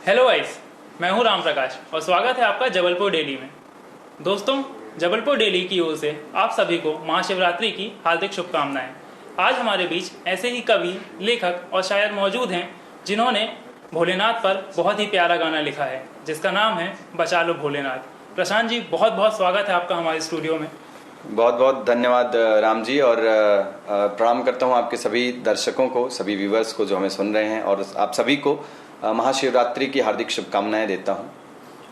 Hello guys, मैं हूं राम प्रकाश और स्वागत है आपका जबलपुर डेली में। दोस्तों, जबलपुर डेली की ओर से आप सभी को महाशिवरात्रि की हार्दिक शुभकामनाएं। आज हमारे बीच ऐसे ही कवि, लेखक और शायर मौजूद हैं जिन्होंने भोलेनाथ पर बहुत ही प्यारा गाना लिखा है जिसका नाम है बचा लो भोलेनाथ। प्रशांत जी, बहुत बहुत स्वागत है आपका हमारे स्टूडियो में। बहुत बहुत धन्यवाद राम जी, और प्रणाम करता हूँ आपके सभी दर्शकों को, सभी व्यूवर्स को जो हमें सुन रहे हैं, और आप सभी को महाशिवरात्रि की हार्दिक शुभकामनाएं देता हूँ।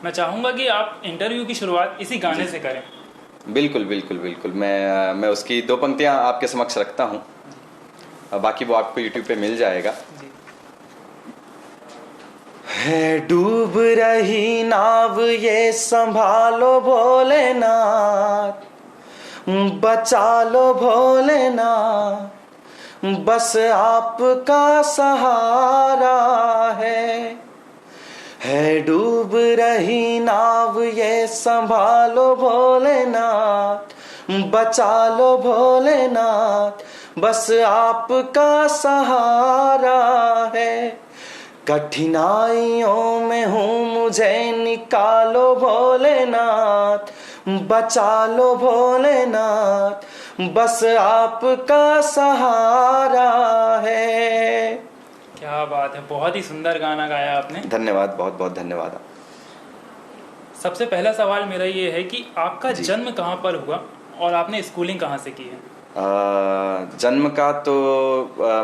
मैं चाहूँगा कि आप इंटरव्यू की शुरुआत इसी गाने से करें। बिल्कुल बिल्कुल बिल्कुल, मैं उसकी दो पंक्तियाँ आपके समक्ष रखता हूँ, बाकी वो आपको यूट्यूब पे मिल जाएगा। है डूब रही नाव ये संभालो भोलेनाथ, बचा लो भोलेनाथ, बस आपका सहारा है डूब रही नाव ये संभालो भोलेनाथ, बचा लो भोलेनाथ, बस आपका सहारा है। कठिनाइयों में हूँ मुझे निकालो भोलेनाथ, बचा लो भोलेनाथ, बस आपका सहारा है। क्या बात है, बहुत ही सुंदर गाना गाया आपने। धन्यवाद, बहुत बहुत धन्यवाद। सबसे पहला सवाल मेरा ये है कि आपका जन्म कहाँ पर हुआ और आपने स्कूलिंग कहाँ से की है? जन्म का तो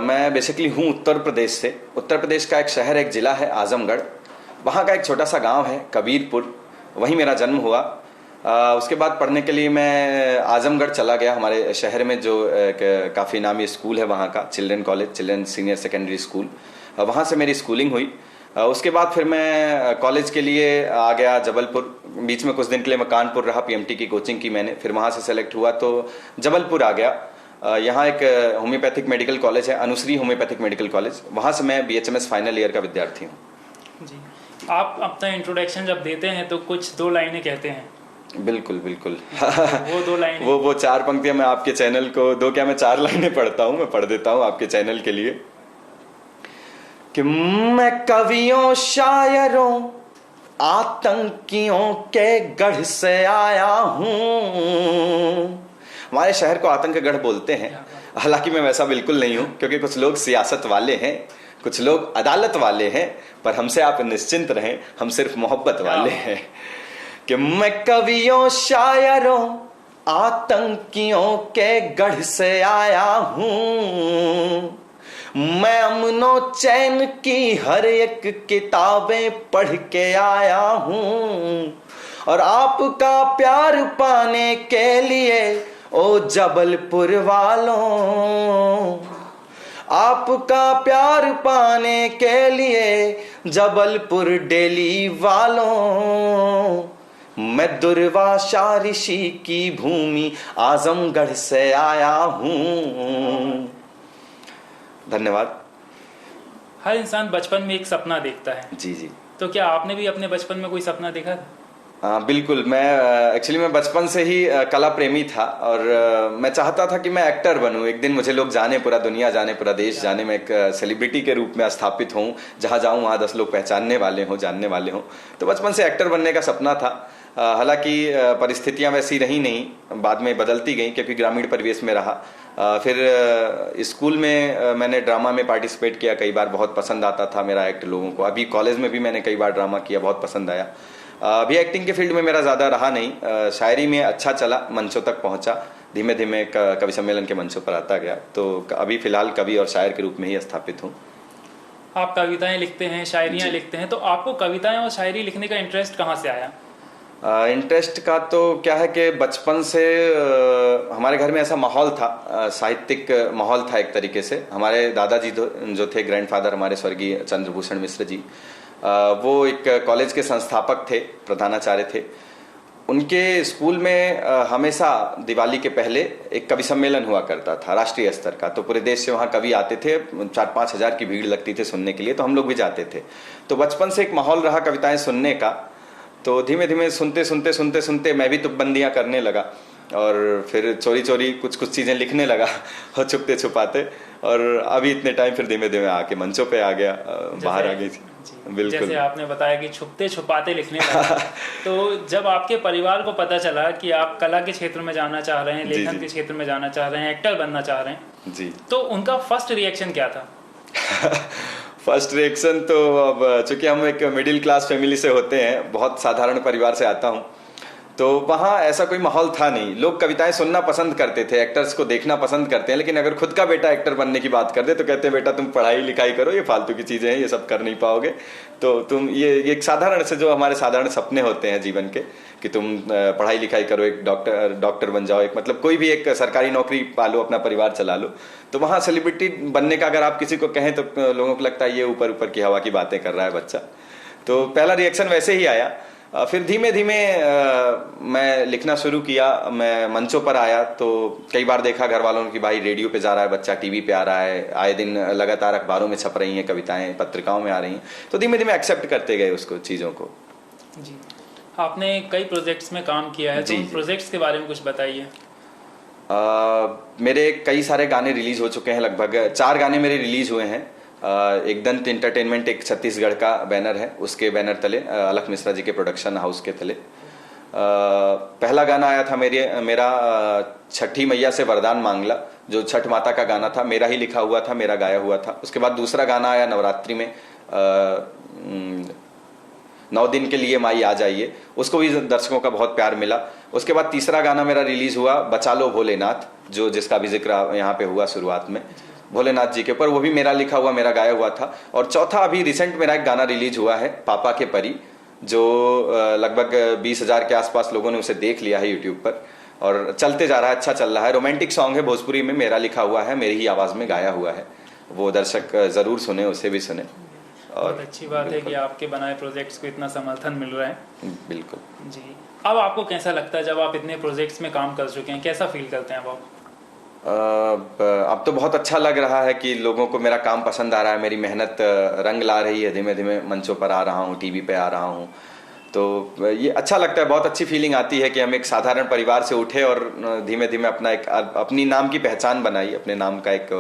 मैं बेसिकली हूँ उत्तर प्रदेश से। उत्तर प्रदेश का एक शहर, एक ज़िला है आजमगढ़। वहाँ का एक छोटा सा गांव है कबीरपुर, वहीं मेरा जन्म हुआ। उसके बाद पढ़ने के लिए मैं आजमगढ़ चला गया, हमारे शहर में जो काफ़ी नामी स्कूल है वहाँ का, children college, children senior secondary school. वहाँ से मेरी स्कूलिंग हुई। उसके बाद फिर मैं कॉलेज के लिए आ गया जबलपुर। बीच में कुछ दिन के लिए मैं कानपुर रहा, पीएमटी की कोचिंग की मैंने। फिर वहाँ से सेलेक्ट हुआ तो जबलपुर आ गया। यहाँ एक होम्योपैथिक मेडिकल कॉलेज है, अनुश्री होम्योपैथिक मेडिकल कॉलेज, वहाँ से मैं BHMS फाइनल ईयर का विद्यार्थी हूँ। जी, आप अपना इंट्रोडक्शन जब देते हैं तो कुछ दो लाइनें कहते हैं। बिल्कुल बिल्कुल। वो दो लाइन वो चार पंक्तियां मैं आपके चैनल को, दो क्या मैं चार लाइनें पढ़ता हूँ, मैं पढ़ देता हूँ आपके चैनल के लिए कि मैं कवियों, शायरों, आतंकियों के गढ़ से आया हूँ। हमारे शहर को आतंक गढ़ बोलते हैं, हालांकि मैं वैसा बिल्कुल नहीं हूँ, क्योंकि कुछ लोग सियासत वाले हैं, कुछ लोग अदालत वाले हैं, पर हमसे आप निश्चिंत रहें, हम सिर्फ मोहब्बत वाले हैं। कि मैं कवियों, शायरों, आतंकियों के गढ़ से आया हूँ। मैं अमनो चैन की हर एक किताबें पढ़ के आया हूँ, और आपका प्यार पाने के लिए ओ जबलपुर वालों, आपका प्यार पाने के लिए जबलपुर डेली वालों, मैं दुर्वासा ऋषि की भूमि आजमगढ़ से आया हूँ। धन्यवाद। हर इंसान बचपन में एक सपना देखता है। जी जी। तो क्या आपने भी अपने बचपन में कोई सपना देखा था? हाँ बिल्कुल। मैं बचपन से ही कला प्रेमी था, और मैं चाहता था कि मैं एक्टर बनूं। एक दिन मुझे लोग जाने, पूरा दुनिया जाने, पूरा देश जाने, मैं एक सेलिब्रिटी के रूप में स्थापित हूँ, जहाँ जाऊँ वहाँ 10 लोग पहचानने वाले हों, जानने वाले हों। तो बचपन से एक्टर बनने का सपना था। हालांकि परिस्थितियाँ वैसी रही नहीं, बाद में बदलती गई, क्योंकि ग्रामीण परिवेश में रहा। फिर स्कूल में मैंने ड्रामा में पार्टिसिपेट किया कई बार, बहुत पसंद आता था मेरा एक्ट लोगों को। अभी कॉलेज में भी मैंने कई बार ड्रामा किया, बहुत पसंद आया। अभी एक्टिंग के फील्ड में मेरा ज़्यादा रहा नहीं। शायरी में अच्छा चला, मंचों तक पहुंचा, धीमे धीमे कवि सम्मेलन के मंचों पर आता गया। तो अभी फिलहाल कवि और शायर के रूप में ही स्थापित हूँ। आप कविताएं लिखते हैं, शायरियाँ लिखते हैं, तो आपको कविताएं और शायरी लिखने का इंटरेस्ट कहाँ से आया? इंटरेस्ट का तो क्या है कि बचपन से हमारे घर में ऐसा माहौल था, साहित्यिक माहौल था एक तरीके से। हमारे दादाजी जो थे, ग्रैंडफादर हमारे स्वर्गीय चंद्रभूषण मिश्र जी, वो एक कॉलेज के संस्थापक थे, प्रधानाचार्य थे। उनके स्कूल में हमेशा दिवाली के पहले एक कवि सम्मेलन हुआ करता था, राष्ट्रीय स्तर का। तो पूरे देश से वहाँ कवि आते थे, 4-5 हजार की भीड़ लगती थी सुनने के लिए, तो हम लोग भी जाते थे। तो बचपन से एक माहौल रहा कविताएं सुनने का। तो धीमे धीमे सुनते मैं भी तुकबंदियाँ करने लगा, और फिर चोरी चोरी कुछ चीज़ें लिखने लगा और छुपते छुपाते, और अभी इतने टाइम फिर धीमे धीमे आके मंचों पे आ गया, बाहर आ गई थी। बिल्कुल। जैसे आपने बताया कि छुपते छुपाते लिखने लगे तो जब आपके परिवार को पता चला कि आप कला के क्षेत्र में जाना चाह रहे हैं, लेखन के क्षेत्र में जाना चाह रहे हैं, एक्टर बनना चाह रहे हैं जी, तो उनका फर्स्ट रिएक्शन क्या था? फर्स्ट रिएक्शन तो अब चूंकि हम एक मिडिल क्लास फैमिली से होते हैं, बहुत साधारण परिवार से आता हूँ, तो वहाँ ऐसा कोई माहौल था नहीं। लोग कविताएं सुनना पसंद करते थे, एक्टर्स को देखना पसंद करते हैं, लेकिन अगर खुद का बेटा एक्टर बनने की बात कर दे तो कहते हैं बेटा तुम पढ़ाई लिखाई करो, ये फालतू की चीजें हैं, ये सब कर नहीं पाओगे। तो तुम ये एक साधारण से जो हमारे साधारण सपने होते हैं जीवन के कि तुम पढ़ाई लिखाई करो, एक डॉक्टर बन जाओ, एक मतलब कोई भी एक सरकारी नौकरी पालो, अपना परिवार चला लो। तो वहाँ सेलिब्रिटी बनने का अगर आप किसी को कहें तो लोगों को लगता है ये ऊपर ऊपर की हवा की बातें कर रहा है बच्चा। तो पहला रिएक्शन वैसे ही आया। फिर धीमे धीमे मैं लिखना शुरू किया, मैं मंचों पर आया तो कई बार देखा घर वालों ने कि भाई रेडियो पे जा रहा है बच्चा, टीवी पे आ रहा है, आए दिन लगातार अखबारों में छप रही हैं कविताएं, पत्रिकाओं में आ रही हैं। तो धीमे धीमे एक्सेप्ट करते गए उसको, चीज़ों को। जी, आपने कई प्रोजेक्ट्स में काम किया है, तो प्रोजेक्ट्स के बारे में कुछ बताइए। मेरे कई सारे गाने रिलीज हो चुके हैं, लगभग 4 गाने मेरे रिलीज हुए हैं। एक दंत एंटरटेनमेंट, एक छत्तीसगढ़ का बैनर है, उसके बैनर तले, अलख मिश्रा जी के प्रोडक्शन हाउस के तले। पहला गाना आया था मेरा छठी मैया से वरदान मांगला, जो छठ माता का गाना था, मेरा ही लिखा हुआ था, मेरा गाया हुआ था। उसके बाद दूसरा गाना आया नवरात्रि में, 9 दिन के लिए माई आ जाइए, उसको भी दर्शकों का बहुत प्यार मिला। उसके बाद तीसरा गाना मेरा रिलीज हुआ बचा लो भोलेनाथ, जो जिसका भी जिक्र यहाँ पे हुआ शुरुआत में, भोलेनाथ जी के ऊपर, वो भी मेरा लिखा हुआ, मेरा गाया हुआ था। और चौथा अभी रिसेंट मेरा एक गाना रिलीज हुआ है पापा के परी, जो लगभग 20,000 के आसपास लोगों ने उसे देख लिया है यूट्यूब पर और चलते जा रहा है, अच्छा चल रहा है। रोमांटिक सॉन्ग है, भोजपुरी में, मेरा लिखा हुआ है, मेरी ही आवाज में गाया हुआ है। वो दर्शक जरूर सुने, उसे भी सुने। और बहुत अच्छी बात है कि आपके बनाए प्रोजेक्ट्स को इतना समर्थन मिल रहा है। बिल्कुल जी, अब आपको कैसा लगता है जब आप इतने प्रोजेक्ट्स में काम कर चुके हैं, कैसा फील करते हैं अब आप? अब तो बहुत अच्छा लग रहा है कि लोगों को मेरा काम पसंद आ रहा है, मेरी मेहनत रंग ला रही है, धीमे धीमे मंचों पर आ रहा हूँ, टीवी पे आ रहा हूँ, तो ये अच्छा लगता है। बहुत अच्छी फीलिंग आती है कि हम एक साधारण परिवार से उठे और धीमे धीमे अपनी नाम की पहचान बनाई, अपने नाम का एक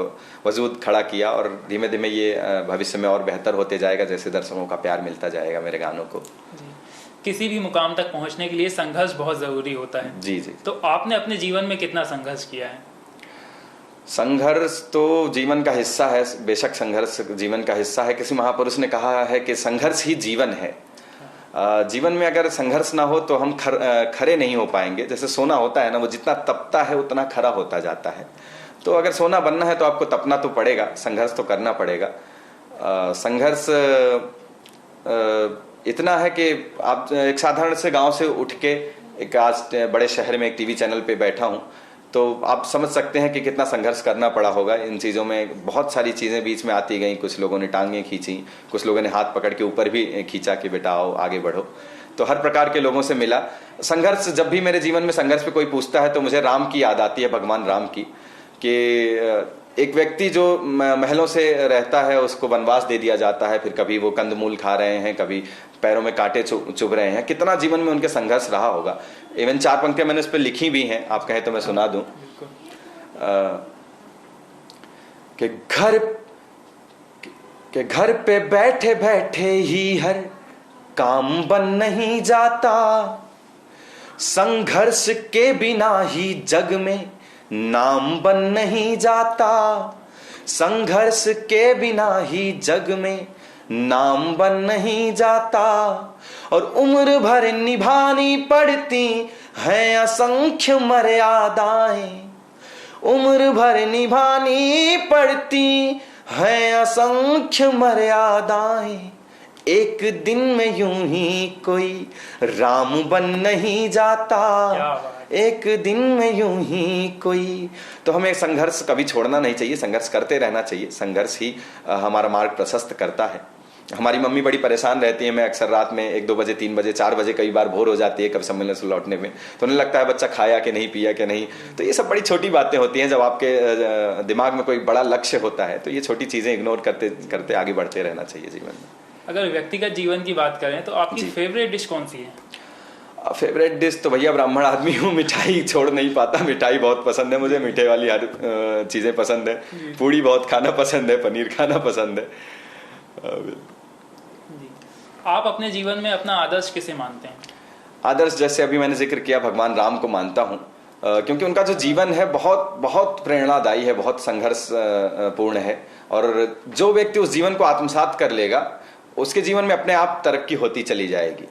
वजूद खड़ा किया, और धीमे धीमे ये भविष्य में और बेहतर होते जाएगा जैसे दर्शकों का प्यार मिलता जाएगा मेरे गानों को। जी, किसी भी मुकाम तक पहुंचने के लिए संघर्ष बहुत जरूरी होता है। जी जी। तो आपने अपने जीवन में कितना संघर्ष किया है? संघर्ष तो जीवन का हिस्सा है, बेशक संघर्ष जीवन का हिस्सा है। किसी महापुरुष ने कहा है कि संघर्ष ही जीवन है। जीवन में अगर संघर्ष ना हो तो हम खरे नहीं हो पाएंगे। जैसे सोना होता है ना, वो जितना तपता है उतना खरा होता जाता है। तो अगर सोना बनना है तो आपको तपना तो पड़ेगा, संघर्ष तो करना पड़ेगा। संघर्ष इतना है कि आप एक साधारण से गांव से उठ के एक आज बड़े शहर में एक टीवी चैनल पे बैठा हूं, तो आप समझ सकते हैं कि कितना संघर्ष करना पड़ा होगा। इन चीज़ों में बहुत सारी चीज़ें बीच में आती गई, कुछ लोगों ने टांगें खींची, कुछ लोगों ने हाथ पकड़ के ऊपर भी खींचा कि बेटा आओ आगे बढ़ो। तो हर प्रकार के लोगों से मिला संघर्ष। जब भी मेरे जीवन में संघर्ष पे कोई पूछता है तो मुझे राम की याद आती है, भगवान राम की, कि एक व्यक्ति जो महलों से रहता है उसको वनवास दे दिया जाता है, फिर कभी वो कंदमूल खा रहे हैं, कभी पैरों में कांटे चुभ रहे हैं, कितना जीवन में उनके संघर्ष रहा होगा। इवन 4 पंक्तियां मैंने उस पर लिखी भी हैं, आप कहें तो मैं सुना दूं। कि घर पे बैठे बैठे ही हर काम बन नहीं जाता, संघर्ष के बिना ही जग में नाम बन नहीं जाता, संघर्ष के बिना ही जग में नाम बन नहीं जाता, और उम्र भर निभानी पड़ती हैं असंख्य मर्यादाएं, उम्र भर निभानी पड़ती हैं असंख्य मर्यादाएं, एक दिन में यूं ही कोई राम बन नहीं जाता, एक दिन में यूं ही कोई। तो हमें संघर्ष कभी छोड़ना नहीं चाहिए, संघर्ष करते रहना चाहिए। संघर्ष ही हमारा मार्ग प्रशस्त करता है। हमारी मम्मी बड़ी परेशान रहती है, मैं अक्सर रात में 1-2 बजे 3 बजे 4 बजे कई बार भोर हो जाती है कभी सम्मेलन से लौटने में, तो उन्हें लगता है बच्चा खाया कि नहीं, पिया कि नहीं। तो ये सब बड़ी छोटी बातें होती हैं। जब आपके दिमाग में कोई बड़ा लक्ष्य होता है तो ये छोटी चीजें इग्नोर करते करते आगे बढ़ते रहना चाहिए जीवन में। अगर व्यक्तिगत जीवन की बात करें तो आपकी फेवरेट डिश कौन सी है? फेवरेट डिश तो भैया ब्राह्मण आदमी हूँ, मिठाई छोड़ नहीं पाता। मिठाई बहुत पसंद है मुझे, मीठे वाली हर चीज़ें पसंद है। पूड़ी बहुत खाना पसंद है, पनीर खाना पसंद है। आप अपने जीवन में अपना आदर्श किसे मानते हैं? आदर्श, जैसे अभी मैंने जिक्र किया, भगवान राम को मानता हूँ, क्योंकि उनका जो जीवन है बहुत बहुत प्रेरणादायी है, बहुत संघर्ष पूर्ण है। और जो व्यक्ति उस जीवन को आत्मसात कर लेगा, उसके जीवन में अपने आप तरक्की होती चली जाएगी।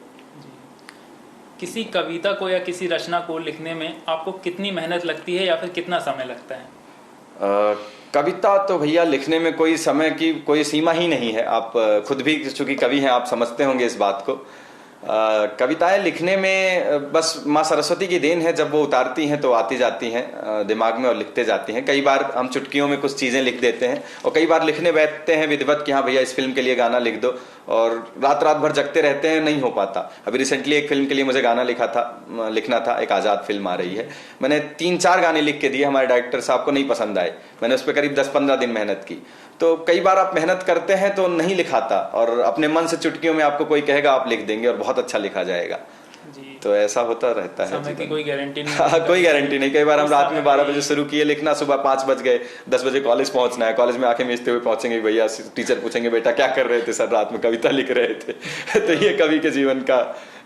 किसी कविता को या किसी रचना को लिखने में आपको कितनी मेहनत लगती है या फिर कितना समय लगता है? कविता तो भैया लिखने में कोई समय की कोई सीमा ही नहीं है। आप खुद भी चूंकि कवि हैं, आप समझते होंगे इस बात को। कविताएं लिखने में बस माँ सरस्वती की देन है, जब वो उतारती हैं तो आती जाती हैं दिमाग में और लिखते जाती हैं। कई बार हम चुटकियों में कुछ चीज़ें लिख देते हैं और कई बार लिखने बैठते हैं विधिवत कि हाँ भैया इस फिल्म के लिए गाना लिख दो, और रात रात भर जगते रहते हैं, नहीं हो पाता। अभी रिसेंटली एक फिल्म के लिए मुझे गाना लिखना था, एक आज़ाद फिल्म आ रही है। मैंने 3-4 गाने लिख के दिए, हमारे डायरेक्टर साहब को नहीं पसंद आए। मैंने उस पर करीब 10-15 दिन मेहनत की। तो कई बार आप मेहनत करते हैं तो नहीं लिखाता, और अपने मन से चुटकियों में आपको कोई कहेगा आप लिख देंगे और बहुत अच्छा लिखा जाएगा जी। तो ऐसा होता रहता है। समय की कोई गारंटी नहीं। कोई गारंटी नहीं। कई बार हम रात में 12 बजे शुरू किए लिखना, सुबह 5 बज गए, 10 बजे कॉलेज पहुंचना है, कॉलेज में आके मिलते हुए पहुंचेंगे, भैया टीचर पूछेंगे बेटा क्या कर रहे थे सर, रात में कविता लिख रहे थे। तो ये कवि के जीवन का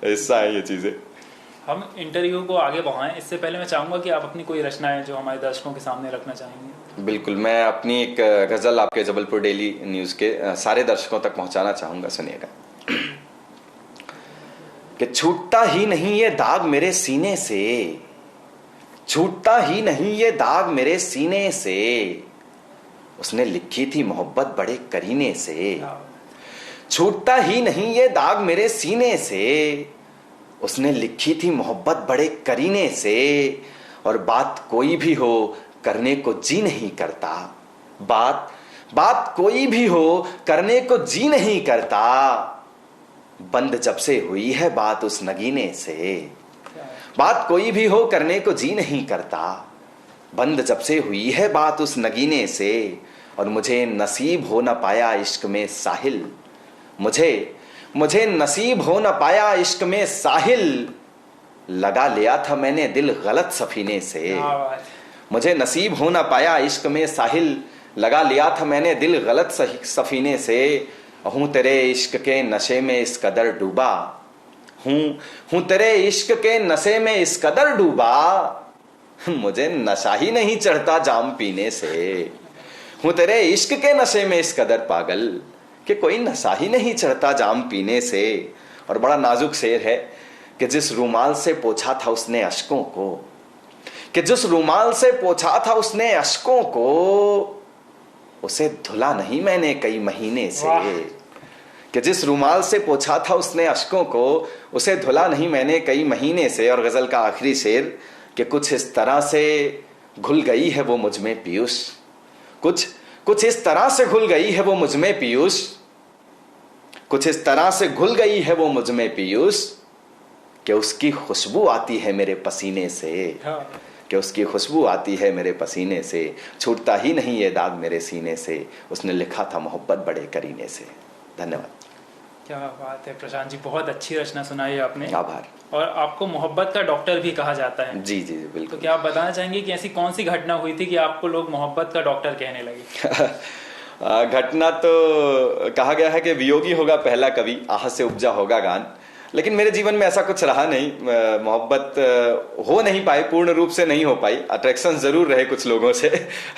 हिस्सा है ये चीजें। हम इंटरव्यू को आगे बढ़ाएं, इससे पहले मैं चाहूंगा कि आप अपनी कोई रचनाएं जो हमारे दर्शकों के सामने रखना चाहेंगे। बिल्कुल, मैं अपनी एक गजल आपके जबलपुर डेली न्यूज के सारे दर्शकों तक पहुंचाना चाहूंगा, सुनिएगा। कि छूटता ही नहीं ये दाग मेरे सीने से, छूटता ही नहीं ये दाग मेरे सीने से, उसने लिखी थी मोहब्बत बड़े करीने से। छूटता ही नहीं ये दाग मेरे सीने से, उसने लिखी थी मोहब्बत बड़े करीने से। और बात कोई भी हो करने को जी नहीं करता, बात कोई भी हो करने को जी नहीं करता, बंद जब से हुई है बात उस नगीने से। बात कोई भी हो करने को जी नहीं करता, बंद जब से हुई है बात उस नगीने से। और मुझे नसीब हो न पाया इश्क में साहिल, मुझे नसीब हो न पाया इश्क में साहिल, लगा लिया था मैंने दिल गलत सफीने से। मुझे नसीब हो न पाया इश्क में साहिल, लगा लिया था मैंने दिल गलत सफीने से। हूं तेरे इश्क के नशे में इस कदर डूबा, हूं तेरे इश्क के नशे में इस कदर डूबा, मुझे नशा ही नहीं चढ़ता जाम पीने से। हूं तेरे इश्क के नशे में इस कदर पागल, कि कोई नशा ही नहीं चढ़ता जाम पीने से। और बड़ा नाजुक शेर है कि जिस रूमाल से पोंछा था उसने अश्कों को, कि जिस रूमाल से पोंछा था उसने अश्कों को, उसे धुला नहीं मैंने कई महीने से। कि जिस रूमाल से पोंछा था उसने अश्कों को, उसे धुला नहीं मैंने कई महीने से। और गजल का आखिरी शेर कि कुछ इस तरह से घुल गई है वो मुझ में पीयूष, कुछ इस तरह से घुल गई है वो मुझ में पीयूष, कुछ इस तरह से घुल गई है वो मुझ में पीयूष, कि उसकी खुशबू आती है मेरे पसीने से, कि उसकी खुशबू आती है मेरे पसीने से। छूटता ही नहीं ये दाग मेरे सीने से, उसने लिखा था मोहब्बत बड़े करीने से। धन्यवाद। क्या बात है प्रशांत जी, बहुत अच्छी रचना सुनाई आपने। आभार। और आपको मोहब्बत का डॉक्टर भी कहा जाता है। जी जी बिल्कुल। तो क्या आप बताना चाहेंगे कि ऐसी कौन सी घटना हुई थी कि आपको लोग मोहब्बत का डॉक्टर कहने लगे? घटना तो कहा गया है कि वियोगी होगा पहला कवि, आह से उपजा होगा गान। लेकिन मेरे जीवन में ऐसा कुछ रहा नहीं। मोहब्बत हो नहीं पाई, पूर्ण रूप से नहीं हो पाई। अट्रैक्शन जरूर रहे कुछ लोगों से,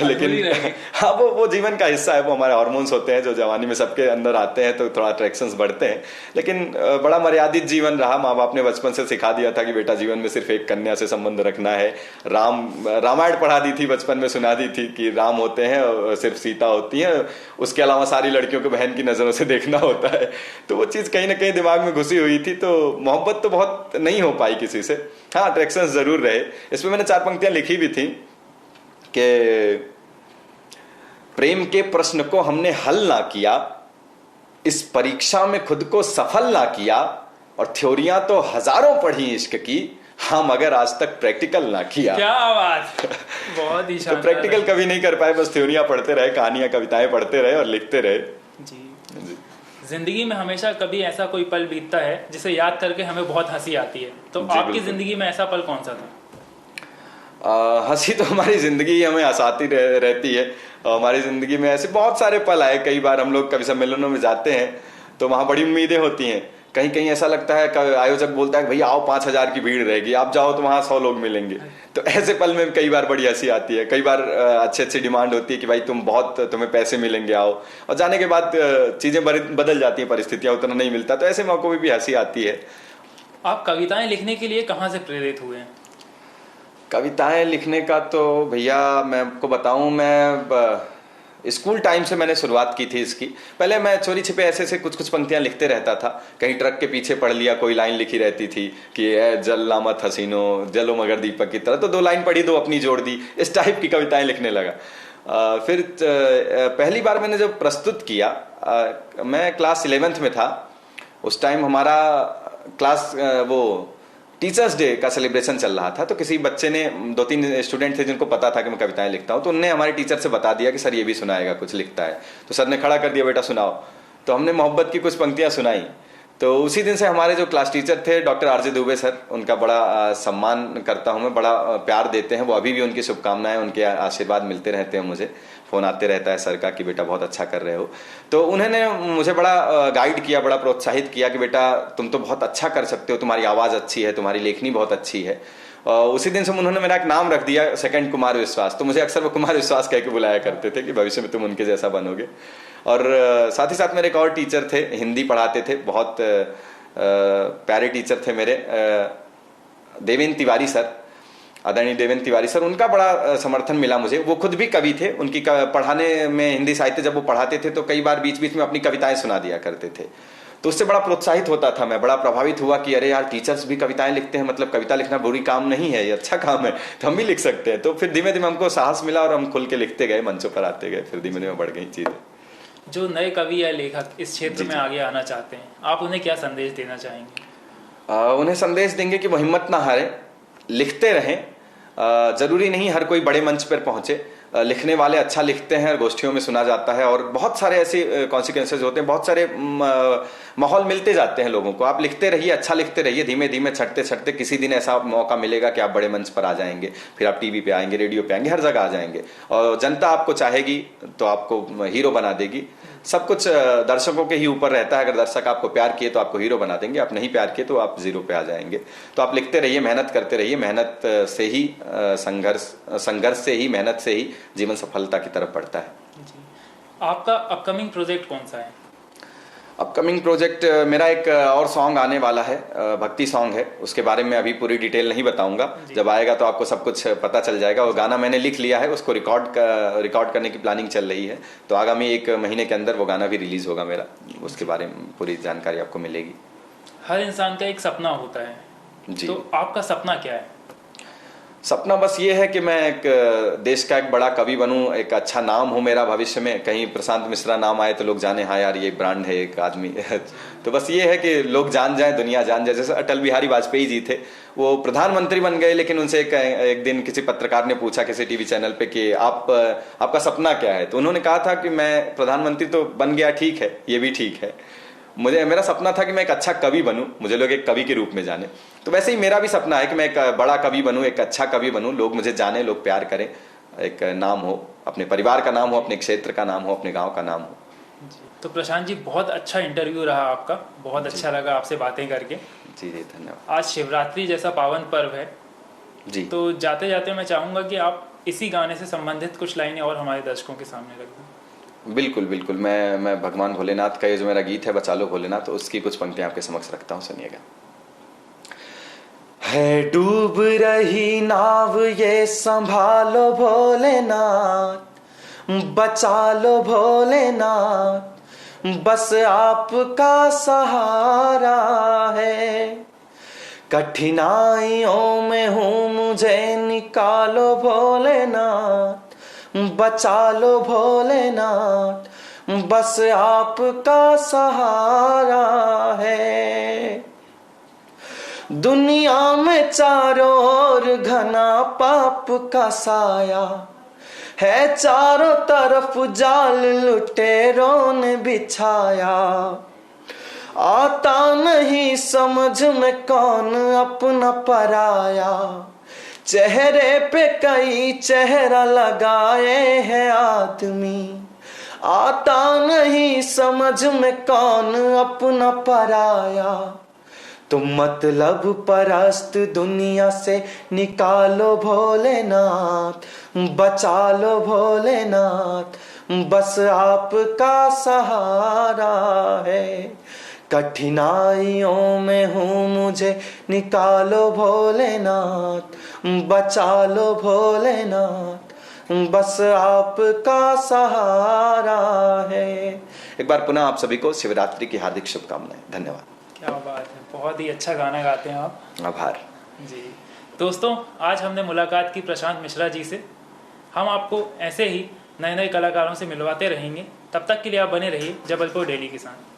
लेकिन हाँ वो जीवन का हिस्सा है। वो हमारे हार्मोन्स होते हैं जो जवानी में सबके अंदर आते हैं, तो थोड़ा अट्रैक्शंस बढ़ते हैं। लेकिन बड़ा मर्यादित जीवन रहा। माँ बाप ने बचपन से सिखा दिया था कि बेटा जीवन में सिर्फ एक कन्या से संबंध रखना है। रामायण पढ़ा दी थी बचपन में, सुना दी थी कि राम होते हैं और सिर्फ सीता होती है, उसके अलावा सारी लड़कियों को बहन की नजरों से देखना होता है। तो वो चीज कहीं ना कहीं दिमाग में घुसी हुई थी। तो मोहब्बत तो बहुत नहीं हो पाई किसी से। हाँ अट्रैक्शंस जरूर रहे। इसमें मैंने 4 पंक्तियां लिखी भी थी कि प्रेम के प्रश्न को हमने हल ना किया, इस परीक्षा में खुद को सफल ना किया, और थ्योरियां तो हजारों पढ़ी इश्क की, हाँ मगर आज तक प्रैक्टिकल ना किया। क्या बात, बहुत ही तो प्रैक्टिकल कभी नहीं कर पाए, बस थ्योरियां पढ़ते रहे, कहानियां कविताएं पढ़ते रहे और लिखते रहे। जी। जिंदगी में हमेशा कभी ऐसा कोई पल बीतता है जिसे याद करके हमें बहुत हंसी आती है, तो आपकी जिंदगी में ऐसा पल कौन सा था? हंसी तो हमारी जिंदगी हमें हंसाती रहती है। हमारी जिंदगी में ऐसे बहुत सारे पल आए। कई बार हम लोग कभी सम्मेलनों में जाते हैं तो वहां बड़ी उम्मीदें होती हैं कहीं कहीं ऐसा लगता है आयोजक बोलता है भैया आओ 5,000 की भीड़ रहेगी, आप जाओ तो वहां 100 लोग मिलेंगे। तो ऐसे पल में कई बार बड़ी हंसी आती है, कई बार अच्छी अच्छी डिमांड होती है कि भाई तुम्हें पैसे मिलेंगे आओ, और जाने के बाद चीजें बदल जाती हैं, परिस्थितियां उतना नहीं मिलता, तो ऐसे मौकों में भी हंसी आती है। आप कविताएं लिखने के लिए कहाँ से प्रेरित हुए हैं? कविताएं लिखने का तो भैया मैं आपको बताऊं, मैं स्कूल टाइम से मैंने शुरुआत की थी इसकी। पहले मैं चोरी छिपे ऐसे ऐसे कुछ कुछ पंक्तियां लिखते रहता था, कहीं ट्रक के पीछे पढ़ लिया, कोई लाइन लिखी रहती थी कि ए जल लामत हसीनो जलो मगर दीपक की तरह, तो 2 लाइन पढ़ी, 2 अपनी जोड़ दी, इस टाइप की कविताएं लिखने लगा। फिर पहली बार मैंने जब प्रस्तुत किया, मैं क्लास 11th में था। उस टाइम हमारा क्लास वो टीचर्स डे का सेलिब्रेशन चल रहा था, तो किसी बच्चे ने, 2-3 स्टूडेंट थे जिनको पता था कि मैं कविताएं लिखता हूं, तो उनने हमारे टीचर से बता दिया कि सर ये भी सुनाएगा, कुछ लिखता है। तो सर ने खड़ा कर दिया, बेटा सुनाओ। तो हमने मोहब्बत की कुछ पंक्तियां सुनाई। तो उसी दिन से हमारे जो क्लास टीचर थे डॉक्टर आरजे दुबे सर, उनका बड़ा सम्मान करता हूं मैं, बड़ा प्यार देते हैं वो, अभी भी उनकी शुभकामनाएं, उनके आशीर्वाद मिलते रहते हैं मुझे, फोन आते रहता है सर का कि बेटा बहुत अच्छा कर रहे हो। तो उन्होंने मुझे बड़ा गाइड किया, बड़ा प्रोत्साहित किया कि बेटा तुम तो बहुत अच्छा कर सकते हो, तुम्हारी आवाज़ अच्छी है, तुम्हारी लेखनी बहुत अच्छी है। उसी दिन से उन्होंने मेरा एक नाम रख दिया, सेकंड कुमार विश्वास। तो मुझे अक्सर वो कुमार विश्वास कह के बुलाया करते थे कि भविष्य में तुम उनके जैसा बनोगे। और साथ ही साथ मेरे एक और टीचर थे, हिंदी पढ़ाते थे, बहुत प्यारे टीचर थे मेरे, देवेंद्र तिवारी सर, आदरणीय देवेंद्र तिवारी सर। उनका बड़ा समर्थन मिला मुझे। वो खुद भी कवि थे, उनकी पढ़ाने में हिंदी साहित्य जब वो पढ़ाते थे तो कई बार बीच बीच में अपनी कविताएं सुना दिया करते थे, तो उससे बड़ा प्रोत्साहित होता था मैं, बड़ा प्रभावित हुआ कि अरे यार टीचर्स भी कविताएं लिखते हैं, मतलब कविता लिखना बुरी काम नहीं है, ये अच्छा काम है, तो हम भी लिख सकते हैं। तो फिर धीमे धीमे हमको साहस मिला और हम खुल के लिखते गए, मंचों पर आते गए, फिर धीमे धीमे बढ़ गई चीजें। जो नए कवि या लेखक इस क्षेत्र में आगे आना चाहते हैं, आप उन्हें क्या संदेश देना चाहेंगे? उन्हें संदेश देंगे कि वो हिम्मत ना हारे, लिखते रहें। जरूरी नहीं हर कोई बड़े मंच पर पहुंचे, लिखने वाले अच्छा लिखते हैं, गोष्ठियों में सुना जाता है, और बहुत सारे ऐसे कॉन्सिक्वेंसेज होते हैं, बहुत सारे माहौल मिलते जाते हैं लोगों को। आप लिखते रहिए, अच्छा लिखते रहिए, धीमे धीमे छटते छटते किसी दिन ऐसा मौका मिलेगा कि आप बड़े मंच पर आ जाएंगे, फिर आप टीवी पे आएंगे, रेडियो पे आएंगे, हर जगह आ जाएंगे, और जनता आपको चाहेगी तो आपको हीरो बना देगी। सब कुछ दर्शकों के ही ऊपर रहता है। अगर दर्शक आपको प्यार किए तो आपको हीरो बना देंगे, आप नहीं प्यार किए तो आप जीरो पे आ जाएंगे। तो आप लिखते रहिए, मेहनत करते रहिए, मेहनत से ही संघर्ष से ही, मेहनत से ही जीवन सफलता की तरफ बढ़ता है। जी। आपका अपकमिंग प्रोजेक्ट कौन सा है? अपकमिंग प्रोजेक्ट मेरा एक और सॉन्ग आने वाला है, भक्ति सॉन्ग है, उसके बारे में अभी पूरी डिटेल नहीं बताऊंगा, जब आएगा तो आपको सब कुछ पता चल जाएगा। वो गाना मैंने लिख लिया है, उसको रिकॉर्ड करने की प्लानिंग चल रही है, तो आगामी 1 महीने के अंदर वो गाना भी रिलीज होगा मेरा, उसके बारे में पूरी जानकारी आपको मिलेगी। हर इंसान का एक सपना होता है जी, तो आपका सपना क्या है? सपना बस ये है कि मैं एक देश का एक बड़ा कवि बनूं, एक अच्छा नाम हो मेरा भविष्य में, कहीं प्रशांत मिश्रा नाम आए तो लोग जाने हाँ यार ये ब्रांड है एक आदमी तो बस ये है कि लोग जान जाएं, दुनिया जान जाए। जैसे अटल बिहारी वाजपेयी जी थे, वो प्रधानमंत्री बन गए, लेकिन उनसे एक दिन किसी पत्रकार ने पूछा किसी टीवी चैनल पे कि आपका सपना क्या है, तो उन्होंने कहा था कि मैं प्रधानमंत्री तो बन गया, ठीक है, ये भी ठीक है, मेरा सपना था कि मैं एक अच्छा कवि बनूं, मुझे लोग एक कवि के रूप में जाने। तो वैसे ही मेरा भी सपना है कि मैं एक बड़ा कवि बनूं, एक अच्छा कवि बनूं, लोग मुझे जाने, लोग प्यार करें, एक नाम हो, अपने परिवार का नाम हो, अपने क्षेत्र का नाम हो, अपने गांव का नाम हो। तो प्रशांत जी, बहुत अच्छा इंटरव्यू रहा आपका, बहुत अच्छा लगा आपसे बातें करके। जी जी धन्यवाद। आज शिवरात्रि जैसा पावन पर्व है जी, तो जाते जाते मैं चाहूंगा कि आप इसी गाने से संबंधित कुछ लाइनें और हमारे दर्शकों के सामने रख दें। बिल्कुल बिल्कुल, मैं भगवान भोलेनाथ का ये जो मेरा गीत है बचा लो भोलेनाथ, तो उसकी कुछ पंक्तियां आपके समक्ष रखता हूं, सुनिएगा। है डूब रही नाव ये संभालो भोलेनाथ, बचा लो भोलेनाथ, बस आपका सहारा है, कठिनाइयों में हूँ मुझे निकालो भोलेनाथ, बचा लो भोलेनाथ, बस आपका सहारा है। दुनिया में चारों ओर घना पाप का साया है, चारों तरफ जाल लुटेरों ने बिछाया, आता नहीं समझ में कौन अपना पराया, चेहरे पे कई चेहरा लगाए हैं आदमी, आता नहीं समझ में कौन अपना पराया। तुम मतलब परस्त दुनिया से निकालो भोलेनाथ, बचा लो भोलेनाथ, बस आपका सहारा है। कठिनाइयों में हूँ मुझे निकालो भोलेनाथ, बचा लो भोलेनाथ, बस आपका सहारा है। एक बार पुनः आप सभी को शिवरात्रि की हार्दिक शुभकामनाएं। धन्यवाद। क्या बात है, बहुत ही अच्छा गाना गाते हैं आप। आभार जी दोस्तों, आज हमने मुलाकात की प्रशांत मिश्रा जी से। हम आपको ऐसे ही नए नए कलाकारों से मिलवाते रहेंगे। तब तक के लिए आप बने रहिए जबलपुर डेली के साथ।